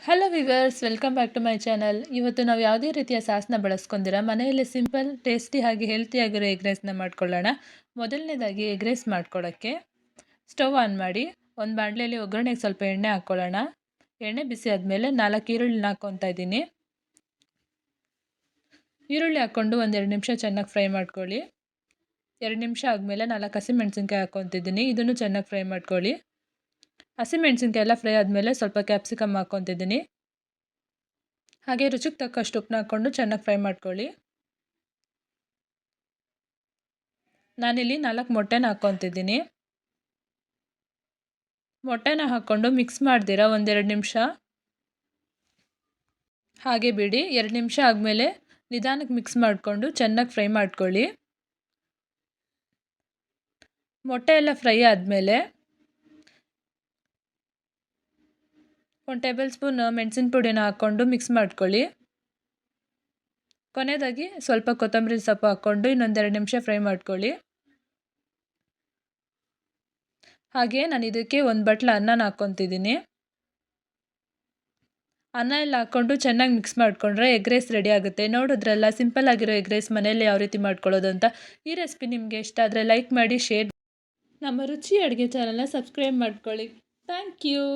Hello viewers, welcome back to my channel. ಇವತ್ತು ನಾವು ಯಾವುದೇ ರೀತಿಯ ಸಾಸ್ನ ಬಳಸ್ಕೊಂಡಿರ ಮನೆಯಲ್ಲಿ ಸಿಂಪಲ್, ಟೇಸ್ಟಿ ಹಾಗೆ ಹೆಲ್ತಿಯಾಗಿರೋ ಎಗ್ ರೈಸ್ನ ಮಾಡ್ಕೊಳ್ಳೋಣ. ಮೊದಲನೇದಾಗಿ ಎಗ್ ರೈಸ್ ಮಾಡ್ಕೊಳ್ಳೋಕ್ಕೆ ಸ್ಟವ್ ಆನ್ ಮಾಡಿ ಒಂದು ಬಾಣಲೆಯಲ್ಲಿ ಒಗ್ಗರಣೆಗೆ ಸ್ವಲ್ಪ ಎಣ್ಣೆ ಹಾಕ್ಕೊಳ್ಳೋಣ. ಎಣ್ಣೆ ಬಿಸಿ ಆದಮೇಲೆ 4 ಈರುಳ್ಳಿನ ಹಾಕ್ಕೊತಾ ಇದ್ದೀನಿ. ಈರುಳ್ಳಿ ಹಾಕ್ಕೊಂಡು 1-2 ನಿಮಿಷ ಚೆನ್ನಾಗಿ ಫ್ರೈ ಮಾಡ್ಕೊಳ್ಳಿ. 2 ನಿಮಿಷ ಆದಮೇಲೆ 4 ಹಸಿಮೆಣಸಿನ್ಕಾಯಿ ಹಾಕ್ಕೊತಿದ್ದೀನಿ. ಇದನ್ನು ಚೆನ್ನಾಗಿ ಫ್ರೈ ಮಾಡ್ಕೊಳ್ಳಿ. ಹಸಿಮೆಣಸಿನ್ಕಾಯಿ ಎಲ್ಲ ಫ್ರೈ ಆದಮೇಲೆ ಸ್ವಲ್ಪ ಕ್ಯಾಪ್ಸಿಕಮ್ ಹಾಕ್ಕೊತಿದ್ದೀನಿ. ಹಾಗೆ ರುಚಿಗೆ ತಕ್ಕಷ್ಟು ಉಪ್ಪನ್ನ ಹಾಕ್ಕೊಂಡು ಚೆನ್ನಾಗಿ ಫ್ರೈ ಮಾಡ್ಕೊಳ್ಳಿ. ನಾನಿಲ್ಲಿ 4 ಮೊಟ್ಟೆನ ಹಾಕ್ಕೊತಿದ್ದೀನಿ. ಮೊಟ್ಟೆನ ಹಾಕ್ಕೊಂಡು ಮಿಕ್ಸ್ ಮಾಡ್ದಿರಾ 1-2 ನಿಮಿಷ ಹಾಗೆ ಬಿಡಿ. 2 ನಿಮಿಷ ಆದಮೇಲೆ ನಿಧಾನಕ್ಕೆ ಮಿಕ್ಸ್ ಮಾಡಿಕೊಂಡು ಚೆನ್ನಾಗಿ ಫ್ರೈ ಮಾಡ್ಕೊಳ್ಳಿ. ಮೊಟ್ಟೆ ಎಲ್ಲ ಫ್ರೈ ಆದಮೇಲೆ 1 ಟೇಬಲ್ ಸ್ಪೂನ್ ಮೆಣಸಿನ ಪುಡಿನ ಹಾಕ್ಕೊಂಡು ಮಿಕ್ಸ್ ಮಾಡ್ಕೊಳ್ಳಿ. ಕೊನೆಯದಾಗಿ ಸ್ವಲ್ಪ ಕೊತ್ತಂಬರಿ ಸೊಪ್ಪು ಹಾಕ್ಕೊಂಡು ಇನ್ನೊಂದು 2 ನಿಮಿಷ ಫ್ರೈ ಮಾಡ್ಕೊಳ್ಳಿ. ಹಾಗೆ ನಾನು ಇದಕ್ಕೆ 1 ಬಟ್ಲು ಅನ್ನನ ಹಾಕ್ಕೊತಿದ್ದೀನಿ. ಅನ್ನ ಎಲ್ಲ ಹಾಕ್ಕೊಂಡು ಚೆನ್ನಾಗಿ ಮಿಕ್ಸ್ ಮಾಡಿಕೊಂಡ್ರೆ ಎಗ್ ರೈಸ್ ರೆಡಿ ಆಗುತ್ತೆ. ನೋಡಿದ್ರಲ್ಲ, ಸಿಂಪಲ್ ಆಗಿರೋ ಎಗ್ ರೈಸ್ ಮನೆಯಲ್ಲಿ ಯಾವ ರೀತಿ ಮಾಡ್ಕೊಳ್ಳೋದು ಅಂತ. ಈ ರೆಸಿಪಿ ನಿಮಗೆ ಇಷ್ಟ ಆದರೆ ಲೈಕ್ ಮಾಡಿ, ಶೇರ್. ನಮ್ಮ ರುಚಿ ಅಡುಗೆ ಚಾನಲ್ನ ಸಬ್ಸ್ಕ್ರೈಬ್ ಮಾಡ್ಕೊಳ್ಳಿ. Thank you.